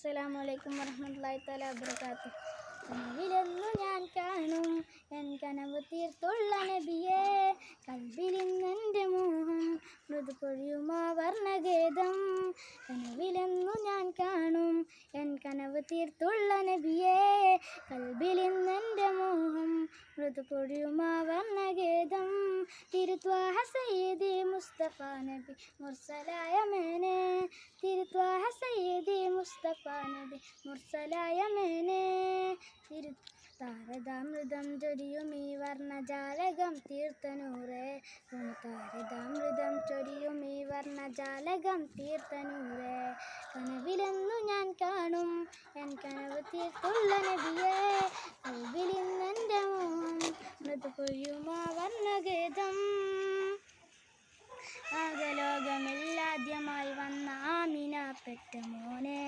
അസ്സലാമലൈക്കും വറഹ്മത്തുള്ളാഹി തആല വബറകാതുഹു. കനവിലെന്നു ഞാൻ കാണും എൻ കനവ് തീർത്തുള്ള നബിയേ, കൽബിലിന്നെൻ്റെ മോഹം മൃദു പൊഴിയുമാ വർണ്ണഗേദം. കനവിലെന്നു ഞാൻ കാണും എൻ കനവ് തീർത്തുള്ള നബിയേ, കൽബിലിന്നെൻ്റെ മോഹം മൃദു പൊഴിയുമാ വർണ്ണഗേദം. തിരുത്വാഹ സയ്യിദി മുസ്തഫ നബി മുർസലായ മേനെ, തിരുത്വാഹ സയ്യിദി മുസ്തഫ നബി മുർസലായ മേനെ. താരതാമൃതം ചൊരിയും ഈ വർണ്ണജാലകം തീർത്ത നൂറേ, താരതാമൃതം ചൊരിയും ഈ വർണ്ണജാലകം തീർത്ത നൂറേ. കനവിലെന്നു ഞാൻ കാണും എൻ കനവ് തീർത്തുള്ള നബിയേ, കൽബിലിന്നെൻ്റെ മോഹം മൃദു പൊഴിയുമാ വർണ്ണഗേദം. ആകലോകമില്ലാദ്യമായി വന്ന ആമിന പെറ്റ മോനെ,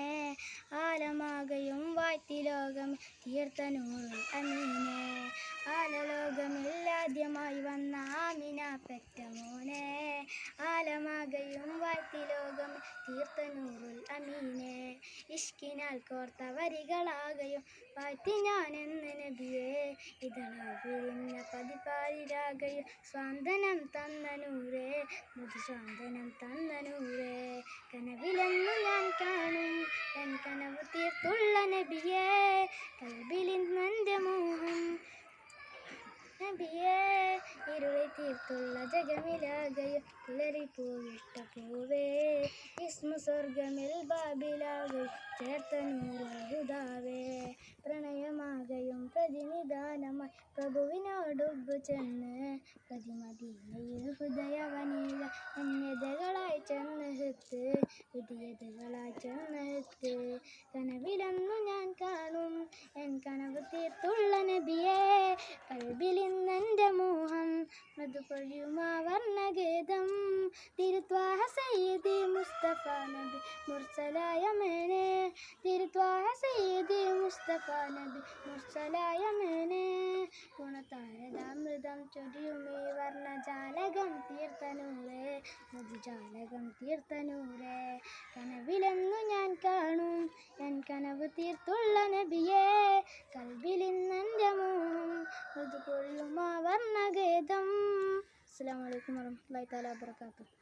ആലമാകയും വാഴ്ത്തി ലോകം തീർത്ത നൂറുൽ അമീനെ. ആലലോകമില്ലാദ്യമായി വന്ന ആമിന പെറ്റ മോനെ, ആലമാകയും വാഴ്ത്തി ലോകം തീർത്ത നൂറുൽ അമീനെ. ഇഷ്കിനാൽ കോർത്ത വരികളാകയും വാഴ്ത്തി ഞാനെന്ന് നബിയെ, ഇതളാൽ വിരിഞ്ഞ പതിപാരിരാകയും സ്വാന്തനം തന്ന നൂറേ, മൃദുസ്വാന്തനം തന്ന നൂറേ. കനവിലെന്നു ഞാൻ കാണും എൻ കനവ് തീർത്തുള്ള നബിയേ, കൽബിലിന്നെൻ്റെ മോഹം നബിയേ. ഇരുളി തീർത്തുള്ള ജഗമിലാകയും പുലരിപ്പൂവിട്ട പൂവേ, ഇസ്മു സ്വർഗമിൽ ബാബിലാകയും ചേർത്ത നൂറുൽ ഹുദാവേ. പ്രണയമാകയും പ്രതിനിധാനമായി പ്രഭുവിനോടുബ് ചെന്ന്, പ്രതിമദീനയിൽ ഹൃദയവനില അന്യതകളായി ചെന്ന് ഹെത്ത്, വിധിയതകളായി ചെന്ന് ഹെത്ത്. കനവിലെന്നു ഞാൻ കാണും എൻ കനവ് തീർത്തുള്ള നബിയേ, കൽബിലിന്നെൻ്റെ മോഹം മൃദു പൊഴിയുമാ വർണ്ണഗേദം. തിരുത്വാഹ സയ്യിദി മുസ്തഫ നബി മുർസലായ മേനെ, തിരുത്വാഹ സയ്യിദി മുസ്തഫ നബി മുർസലായ മേനെ. ഗുണതാരതാമൃതം ചൊരിയും ഈ വർണ്ണജാലകം തീർത്ത നൂറേ, മൃദുജാലകം തീർത്ത നൂറേ. കനവിലെന്നു ഞാൻ കാണും എൻ കനവ് തീർത്തുള്ള നബിയേ, കൽബിലിന്നെൻ്റെ മോഹം മൃദു പൊഴിയുമാ വർണ്ണഗേദം. അസ്സലാമു അലൈക്കും വറഹ്മത്തുള്ളാഹി തആല വബറകാതുഹു.